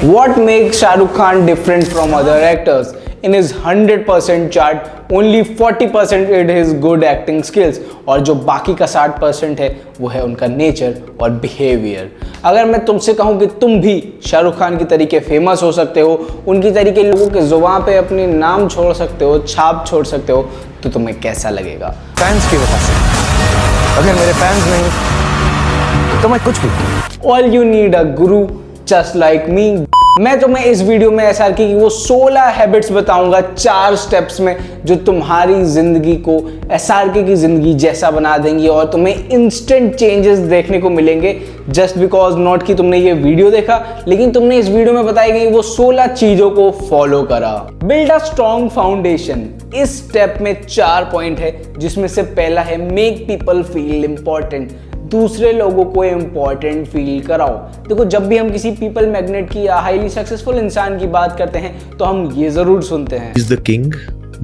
What makes Shah Rukh Khan different from other actors? In his 100% chart, only 40% is his good acting skills और जो बाकी का 60% है वो है उनका नेचर और बिहेवियर। अगर मैं तुमसे कहूँ कि तुम भी शाहरुख खान की तरीके फेमस हो सकते हो, उनकी तरीके लोगों के जुबान पे अपनी नाम छोड़ सकते हो, छाप छोड़ सकते हो, तो तुम्हें कैसा लगेगा? फैंस की वजह से। अगर मेरे फैंस नहीं तो मैं कुछ भी। All you need a guru just like me। मैं तुम्हें इस वीडियो में एसआरके की वो 16 हैबिट्स बताऊंगा 4 स्टेप्स में, जो तुम्हारी जिंदगी को एसआरके की जिंदगी जैसा बना देंगी और तुम्हें इंस्टेंट चेंजेस देखने को मिलेंगे। जस्ट बिकॉज नॉट कि तुमने ये वीडियो देखा, लेकिन तुमने इस वीडियो में बताई गई वो 16 चीजों को फॉलो करा। Build a strong foundation. इस स्टेप में 4 पॉइंट है, जिसमें से पहला है मेक पीपल फील इंपॉर्टेंट। दूसरे लोगों को इंपॉर्टेंट फील कराओ। देखो, जब भी हम किसी पीपल मैग्नेट की या हाईली सक्सेसफुल इंसान की बात करते हैं तो हम ये जरूर सुनते हैं, He's the king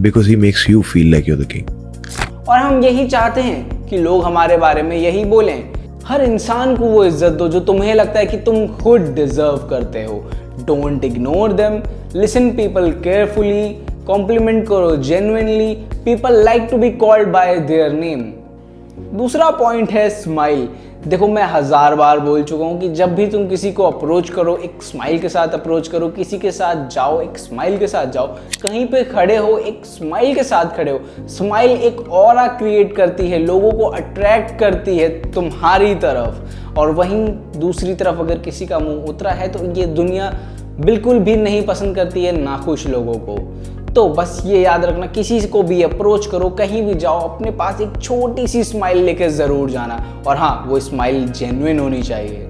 because he makes you feel like you're the king। और हम यही चाहते हैं कि लोग हमारे बारे में यही बोलें। हर इंसान को वो इज्जत दो जो तुम्हें लगता है कि तुम खुद डिजर्व करते हो। Don't ignore them, listen people carefully, compliment करो genuinely. People like to be called by their name. दूसरा पॉइंट है स्माइल। देखो, मैं 1000 बार बोल चुका हूँ कि जब भी तुम किसी को अप्रोच करो, एक स्माइल के साथ अप्रोच करो। किसी के साथ जाओ, एक स्माइल के साथ जाओ। कहीं पे खड़े हो, एक स्माइल के साथ खड़े हो। स्माइल एक ऑरा क्रिएट करती है, लोगों को अट्रैक्ट करती है तुम्हारी तरफ। और वहीं दूसरी तरफ अगर किसी का मुंह उतरा है तो ये दुनिया बिल्कुल भी नहीं पसंद करती है नाखुश लोगों को। तो बस ये याद रखना, किसी को भी अप्रोच करो, कहीं भी जाओ, अपने पास एक छोटी सी स्माइल लेकर ज़रूर जाना। और हाँ, वो स्माइल जेन्युइन होनी चाहिए।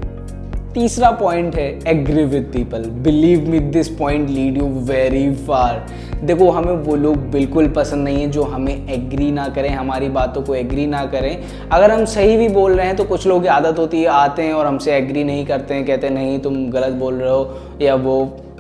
तीसरा पॉइंट है agree with people. Believe me, this point lead you very far. देखो, हमें वो लोग बिल्कुल पसंद नहीं है जो हमें एग्री ना करें, हमारी बातों को एग्री ना करें। अगर हम सही भी बोल रहे हैं तो कुछ लोग की आदत होती है, आते हैं और हमसे एग्री नहीं करते हैं, कहते हैं नहीं तुम गलत बोल रहे हो या वो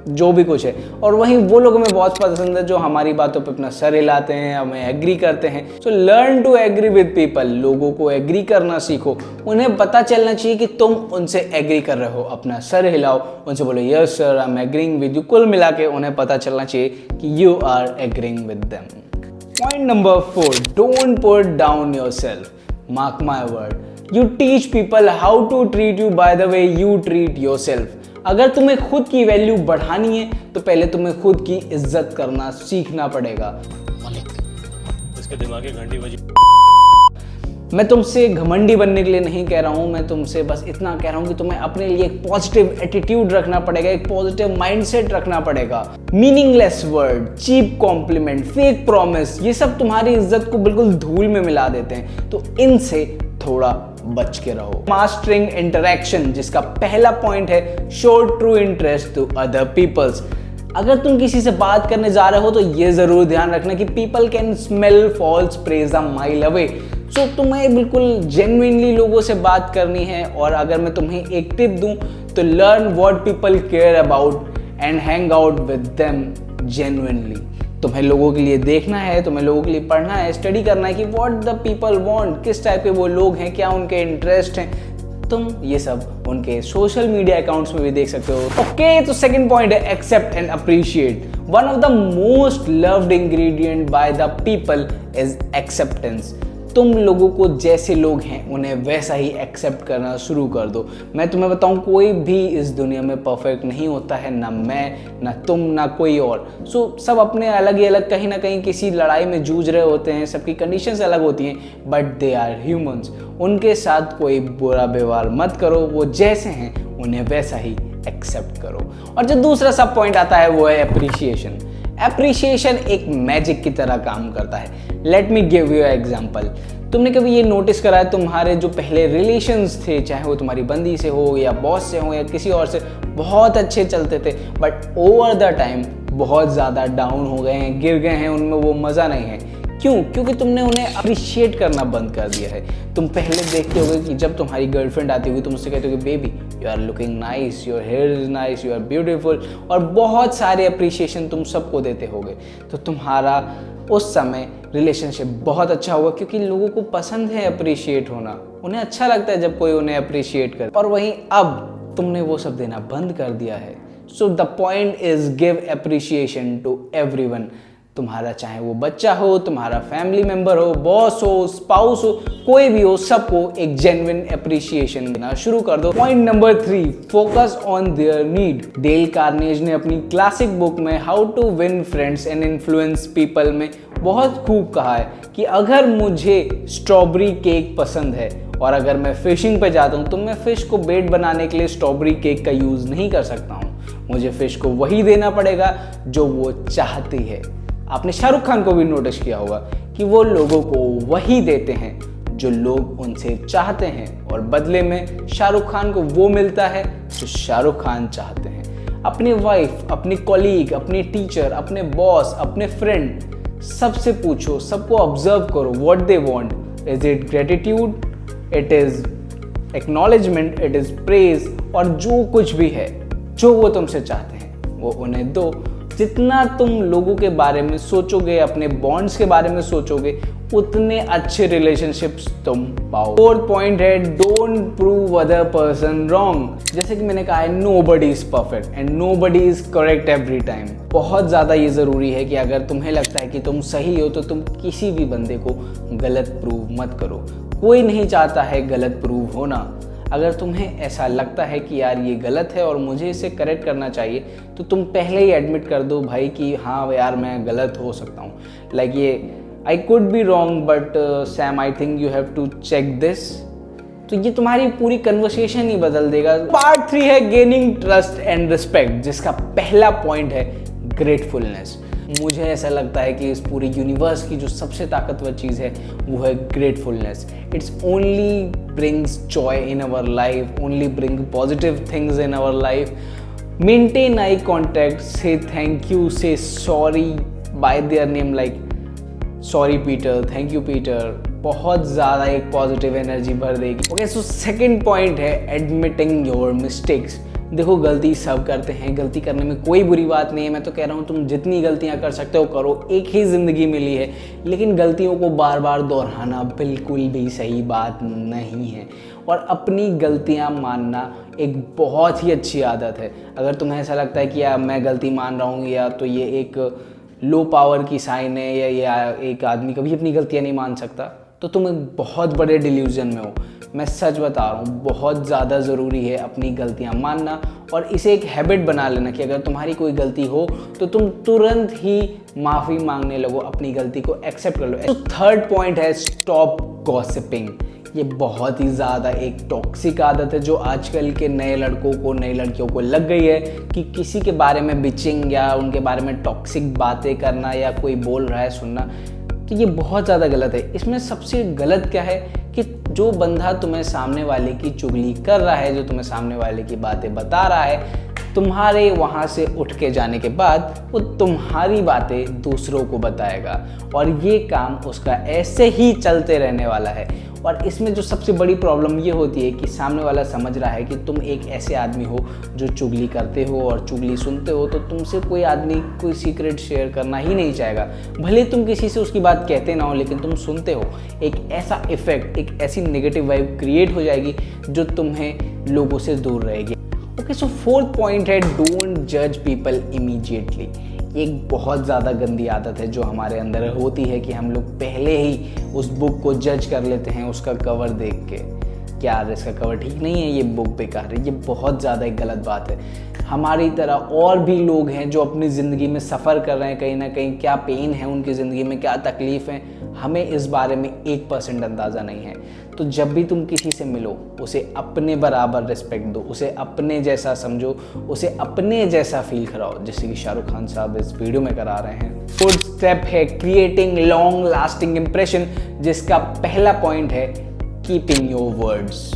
जो भी कुछ है। और वहीं वो लोग हमें बहुत पसंद है जो हमारी बातों पे अपना सर हिलाते हैं, हमें एग्री करते हैं। So learn to agree with people. लोगों को एग्री करना सीखो। उन्हें पता चलना चाहिए कि तुम उनसे एग्री कर रहे हो। अपना सर हिलाओ, उनसे बोलो yes sir, I am agreeing with you. कुल मिला के उन्हें पता चलना चाहिए कि you are agreeing with them. Point number 4, don't put down yourself. Mark my word, you teach people how to treat you by the way you treat yourself. अगर तुम्हें खुद की वैल्यू बढ़ानी है तो पहले तुम्हें खुद की इज्जत करना सीखना पड़ेगा। इसके दिमाग की घंटी बजी। मैं तुमसे घमंडी बनने के लिए नहीं कह रहा हूं, मैं तुमसे बस इतना कह रहा हूं कि तुम्हें अपने लिए एक पॉजिटिव एटीट्यूड रखना पड़ेगा, एक पॉजिटिव माइंडसेट रखना पड़ेगा। Meaningless word, cheap compliment, fake promise, ये सब तुम्हारी इज्जत को बिल्कुल धूल में मिला देते हैं। तो इनसे थोड़ा बच के रहो। मास्टरिंग इंटरेक्शन, जिसका पहला पॉइंट है show true interest to other peoples. अगर तुम किसी से बात करने जा रहे हो तो ये जरूर ध्यान रखना कि people can smell false praise a mile away. So तुम्हें बिल्कुल जेन्युइनली लोगों से बात करनी है। और अगर मैं तुम्हें एक टिप दूं तो learn what people care about and hang out with them genuinely. तुम्हें लोगों के लिए देखना है, तुम्हें लोगों के लिए पढ़ना है, स्टडी करना है कि व्हाट द पीपल वांट, किस टाइप के वो लोग हैं, क्या उनके इंटरेस्ट हैं। तुम ये सब उनके सोशल मीडिया अकाउंट्स में भी देख सकते हो। ओके, तो सेकंड पॉइंट है accept and appreciate. One of the most loved ingredient by the people is acceptance. तुम लोगों को जैसे लोग हैं उन्हें वैसा ही एक्सेप्ट करना शुरू कर दो। मैं तुम्हें बताऊं, कोई भी इस दुनिया में परफेक्ट नहीं होता है, ना मैं, ना तुम, ना कोई और। सो सब अपने अलग ही अलग कहीं ना कहीं किसी लड़ाई में जूझ रहे होते हैं, सबकी कंडीशंस अलग होती हैं, बट दे आर ह्यूमंस। उनके साथ कोई बुरा व्यवहार मत करो, वो जैसे हैं उन्हें वैसा ही एक्सेप्ट करो। और जो दूसरा सब पॉइंट आता है वो है एप्रिसिएशन। एप्रिसिएशन एक मैजिक की तरह काम करता है। Let me give you example. तुमने कभी ये नोटिस करा है, तुम्हारे जो पहले रिलेशंस थे, चाहे वो तुम्हारी बंदी से हो या बॉस से हो या किसी और से, बहुत अच्छे चलते थे, बट ओवर द टाइम बहुत ज़्यादा डाउन हो गए हैं, गिर गए हैं, उनमें वो मज़ा नहीं है। क्यों? क्योंकि तुमने उन्हें अप्रिशिएट करना बंद कर दिया है। तुम पहले देखते होगे कि जब तुम्हारी गर्लफ्रेंड आती होगी तुम उससे कहते हो कि baby you are looking nice, your hair is nice, you are beautiful, और बहुत सारे अप्रिशिएशन तुम सबको देते होगे। तो तुम्हारा उस समय रिलेशनशिप बहुत अच्छा होगा, क्योंकि लोगों को पसंद है अप्रिशिएट होना, उन्हें अच्छा लगता है जब कोई उन्हें अप्रिशिएट करे। और वहीं अब तुमने वो सब देना बंद कर दिया है, so the point is give appreciation to everyone. तुम्हारा चाहे वो बच्चा हो, तुम्हारा फैमिली मेंबर हो, बॉस हो, स्पाउस हो, कोई भी हो, सबको एक जेन्युइन अप्रिसिएशन देना शुरू कर दो। Point number 3, focus on their need. Dale Carnegie ने अपनी क्लासिक बुक में how to win friends and influence people में बहुत खूब कहा है कि अगर मुझे स्ट्रॉबेरी केक पसंद है और अगर मैं फिशिंग पे जाता हूँ तो मैं फिश को बेट बनाने के लिए स्ट्रॉबेरी केक का यूज़ नहीं कर सकता हूँ। मुझे फिश को वही देना पड़ेगा जो वो चाहती है। आपने शाहरुख खान को भी नोटिस किया होगा कि वो लोगों को वही देते हैं जो लोग उनसे चाहते हैं और बदले में शाहरुख खान को वो मिलता है जो शाहरुख खान चाहते हैं। अपनी वाइफ, अपनी कॉलीग, अपने टीचर, अपने बॉस, अपने फ्रेंड, सबसे पूछो, सबको ऑब्जर्व करो, what they want. Is it gratitude, it is acknowledgement, it is praise, और जो कुछ भी है जो वो तुमसे चाहते हैं वो उन्हें दो। जितना तुम लोगों के बारे में सोचोगे, अपने बॉन्ड्स के बारे में सोचोगे, उतने अच्छे रिलेशनशिप्स तुम पाओ। फोर्थ पॉइंट है don't prove other person wrong. जैसे कि मैंने कहा है, nobody is perfect and nobody is correct every time. बहुत ज़्यादा ये ज़रूरी है कि अगर तुम्हें लगता है कि तुम सही हो तो तुम किसी भी बंदे को गलत प्रूव मत करो। कोई नहीं चाहता है गलत प्रूव होना। अगर तुम्हें ऐसा लगता है कि यार ये गलत है और मुझे इसे करेक्ट करना चाहिए, तो तुम पहले ही एडमिट कर दो भाई कि हाँ यार मैं गलत हो सकता हूँ। लाइक ये I could be wrong but Sam I think you have to check this. तो ये तुम्हारी पूरी कन्वर्सेशन ही बदल देगा। पार्ट 3 है गेनिंग ट्रस्ट एंड रिस्पेक्ट, जिसका पहला पॉइंट है ग्रेटफुलनेस। मुझे ऐसा लगता है कि इस पूरे यूनिवर्स की जो सबसे ताकतवर चीज़ है वो है gratefulness. It's only brings joy in our life, only bring positive things in our life. Maintain eye contact, say thank you, say sorry by their name, like sorry Peter, thank you Peter, बहुत ज़्यादा एक positive energy भर देगी। Okay, so second point है admitting your mistakes. देखो, गलती सब करते हैं, गलती करने में कोई बुरी बात नहीं है। मैं तो कह रहा हूँ तुम जितनी गलतियाँ कर सकते हो करो, एक ही ज़िंदगी मिली है। लेकिन गलतियों को बार बार दोहराना बिल्कुल भी सही बात नहीं है। और अपनी गलतियाँ मानना एक बहुत ही अच्छी आदत है। अगर तुम्हें ऐसा लगता है कि यार मैं गलती मान रहा हूँ या तो ये एक लो पावर की साइन है या एक आदमी कभी अपनी गलतियाँ नहीं मान सकता, तो तुम एक बहुत बड़े डिल्यूजन में हो। मैं सच बता रहा हूँ, बहुत ज़्यादा ज़रूरी है अपनी गलतियाँ मानना और इसे एक हैबिट बना लेना कि अगर तुम्हारी कोई गलती हो तो तुम तुरंत ही माफ़ी मांगने लगो, अपनी गलती को एक्सेप्ट कर लो। तो थर्ड पॉइंट है स्टॉप गॉसिपिंग। ये बहुत ही ज़्यादा एक टॉक्सिक आदत है जो आजकल के नए लड़कों को, नई लड़कियों को लग गई है कि किसी के बारे में बिचिंग या उनके बारे में टॉक्सिक बातें करना या कोई बोल रहा है सुनना। तो ये बहुत ज़्यादा गलत है। इसमें सबसे गलत क्या है कि जो बंदा तुम्हें सामने वाले की चुगली कर रहा है, जो तुम्हें सामने वाले की बातें बता रहा है, तुम्हारे वहाँ से उठ के जाने के बाद वो तुम्हारी बातें दूसरों को बताएगा और ये काम उसका ऐसे ही चलते रहने वाला है। और इसमें जो सबसे बड़ी प्रॉब्लम ये होती है कि सामने वाला समझ रहा है कि तुम एक ऐसे आदमी हो जो चुगली करते हो और चुगली सुनते हो, तो तुमसे कोई आदमी कोई सीक्रेट शेयर करना ही नहीं चाहेगा। भले तुम किसी से उसकी बात कहते ना हो, लेकिन तुम सुनते हो, एक ऐसा इफेक्ट, एक ऐसी नेगेटिव वाइब क्रिएट हो जाएगी जो तुम्हें लोगों से दूर रहेगी। ओके, सो फोर्थ पॉइंट है डोंट जज पीपल इमीडिएटली। एक बहुत ज़्यादा गंदी आदत है जो हमारे अंदर होती है कि हम लोग पहले ही उस बुक को जज कर लेते हैं उसका कवर देख के, कि यार इसका कवर ठीक नहीं है, ये बुक बेकार है। ये बहुत ज़्यादा एक गलत बात है। हमारी तरह और भी लोग हैं जो अपनी ज़िंदगी में सफ़र कर रहे हैं, कहीं ना कहीं क्या पेन है उनकी ज़िंदगी में, क्या तकलीफ़ है, हमें इस बारे में 1% अंदाज़ा नहीं है। तो जब भी तुम किसी से मिलो, उसे अपने बराबर रिस्पेक्ट दो, उसे अपने जैसा समझो, उसे अपने जैसा फील कराओ, जैसे कि शाहरुख खान साहब इस वीडियो में करा रहे हैं। फोर्थ स्टेप है क्रिएटिंग लॉन्ग लास्टिंग इम्प्रेशन, जिसका पहला पॉइंट है कीपिंग योर वर्ड्स।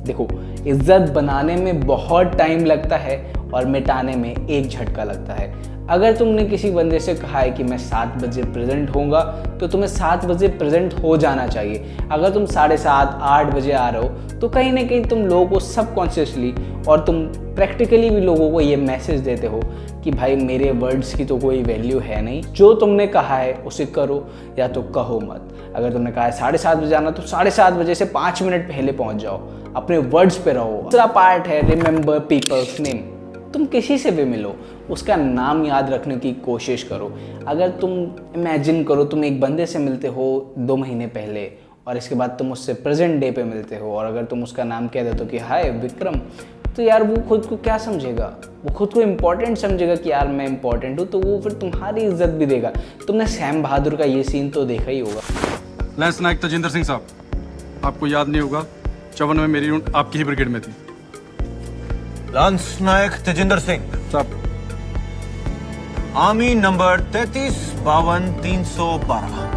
देखो, इज्जत बनाने में बहुत टाइम लगता है और मिटाने में एक झटका लगता है। अगर तुमने किसी बंदे से कहा है कि मैं 7 बजे प्रेजेंट होऊंगा, तो तुम्हें 7 बजे प्रेजेंट हो जाना चाहिए। अगर तुम 7:30, 8 बजे आ रहे हो, तो कहीं ना कहीं तुम लोगों को सबकॉन्शियसली और तुम प्रैक्टिकली भी लोगों को ये मैसेज देते हो कि भाई मेरे वर्ड्स की तो कोई वैल्यू है नहीं, जो तुमने कहा है उसे करो या तो कहो मत। अगर तुमने कहा है 7:30 बजे आना, तो 7:30 बजे से 5 मिनट पहले पहुंच जाओ, अपने वर्ड्स पे रहो। दूसरा पार्ट है रिमेंबर पीपल्स नेम। तुम किसी से भी मिलो, उसका नाम याद रखने की कोशिश करो। अगर तुम इमेजिन करो तुम एक बंदे से मिलते हो 2 महीने पहले और इसके बाद तुम उससे प्रेजेंट डे पे मिलते हो और अगर तुम उसका नाम कह देते हो कि हाय विक्रम, तो यार वो खुद को क्या समझेगा? वो खुद को इम्पोर्टेंट समझेगा कि यार मैं इम्पोर्टेंट हूँ, तो वो फिर तुम्हारी इज्जत भी देगा। तुमने सैम बहादुर का ये सीन तो देखा ही होगा। लैंस नायक तजिंदर सिंह साहब, आपको याद नहीं होगा 54 में मेरी यूनिट आपकी ही ब्रिगेड में थी। लांस नायक तेजिंदर सिंह साहब, आर्मी नंबर 33-52-312।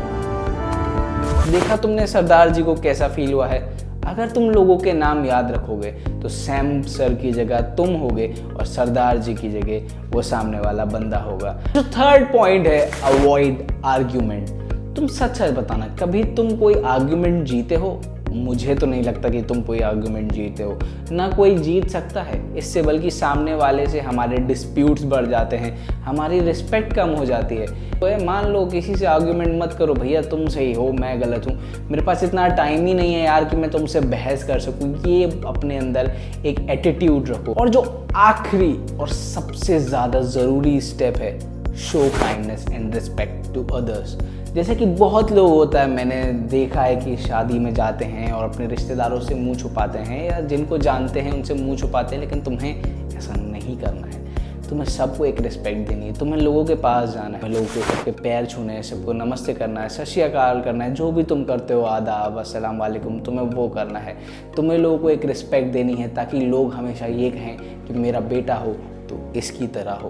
देखा तुमने सरदार जी को कैसा फील हुआ है? अगर तुम लोगों के नाम याद रखोगे तो सैम सर की जगह तुम होगे और सरदार जी की जगह वो सामने वाला बंदा होगा। जो थर्ड पॉइंट है, अवॉइड आर्ग्यूमेंट। तुम सच सच बताना, कभी तुम कोई आर्ग्यूमेंट जीते हो? मुझे तो नहीं लगता कि तुम कोई आर्ग्यूमेंट जीते हो, ना कोई जीत सकता है इससे, बल्कि सामने वाले से हमारे डिस्प्यूट्स बढ़ जाते हैं, हमारी रिस्पेक्ट कम हो जाती है। तो ये मान लो किसी से आर्ग्यूमेंट मत करो, भैया तुम सही हो मैं गलत हूँ, मेरे पास इतना टाइम ही नहीं है यार कि मैं तुमसे बहस कर सकूँ। ये अपने अंदर एक एटीट्यूड रखो। और जो आखिरी और सबसे ज़्यादा ज़रूरी स्टेप है, show kindness and respect to others. जैसे कि बहुत लोग होता है, मैंने देखा है कि शादी में जाते हैं और अपने रिश्तेदारों से मुंह छुपाते हैं या जिनको जानते हैं उनसे मुंह छुपाते हैं, लेकिन तुम्हें ऐसा नहीं करना है। तुम्हें सबको एक रिस्पेक्ट देनी है। तुम्हें लोगों के पास जाना है, लोगों के सबके पैर छूने हैं, सबको नमस्ते करना है, सत श्री अकाल करना है, जो भी तुम करते हो, आदाब अस्सलाम वालेकुम, तुम्हें वो करना है। तुम्हें लोगों को एक रिस्पेक्ट देनी है ताकि लोग हमेशा ये कहें कि मेरा बेटा हो तो इसकी तरह हो,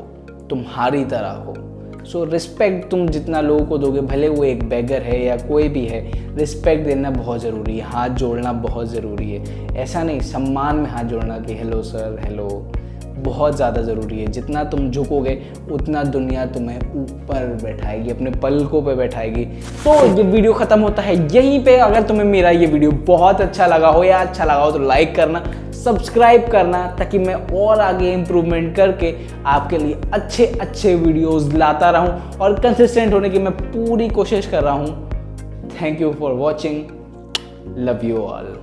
तुम्हारी तरह हो। सो रिस्पेक्ट तुम जितना लोगों को दोगे, भले वो एक बेगर है या कोई भी है, रिस्पेक्ट देना बहुत ज़रूरी है। हाथ जोड़ना बहुत ज़रूरी है। ऐसा नहीं, सम्मान में हाथ जोड़ना कि हेलो सर, हेलो, बहुत ज़्यादा ज़रूरी है। जितना तुम झुकोगे उतना दुनिया तुम्हें ऊपर बैठाएगी, अपने पलकों पे बैठाएगी। तो ये वीडियो ख़त्म होता है यहीं पे। अगर तुम्हें मेरा ये वीडियो बहुत अच्छा लगा हो या अच्छा लगा हो तो लाइक करना, सब्सक्राइब करना, ताकि मैं और आगे इम्प्रूवमेंट करके आपके लिए अच्छे अच्छे वीडियोस लाता रहूं और कंसिस्टेंट होने की मैं पूरी कोशिश कर रहा हूं। Thank you for watching, love you all.